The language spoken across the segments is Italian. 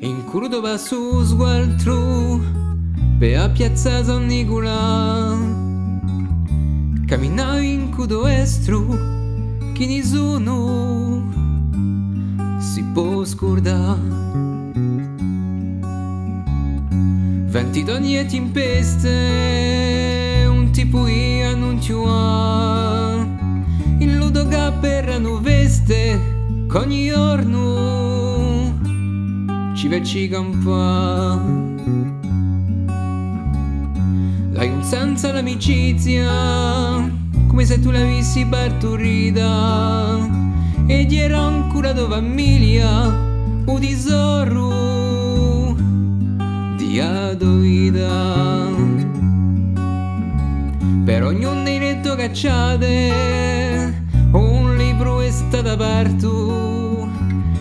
In crudo va su sgualtru per a piazza San Nicola. Camminai in cudo estru chi nessuno si può scordare. Venti d'ogni e tempeste un tipo io non ci ha. Il ludo per non veste ogni giorno ci vecchi campa. Dai un senza l'amicizia come se tu l'avessi partorita ed era ancora tua famiglia un tesoro di adoida. Per ognuno dei letto cacciate un libro è stato aperto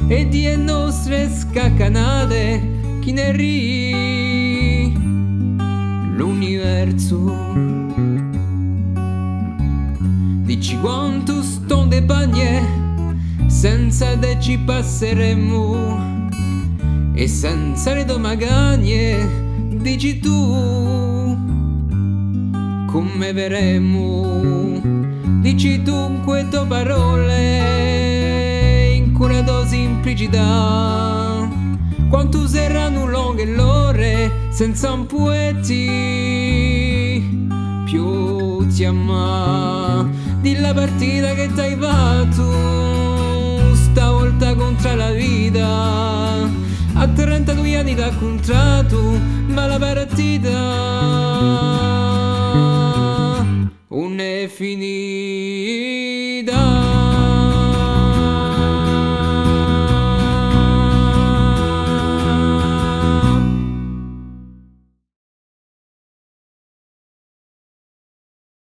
e di nostre scaccanate chi ne ri l'universo. Dici quanto sto de pagne senza de ci passeremo e senza le domagagne dici tu come verremo. Dici dunque tue parole in cura do semplicità quanto saranno lunghe l'ore senza un poeti più ti ama. Di la partita che t'hai fatto stavolta contro la vita a 32 anni da contratto ma la partita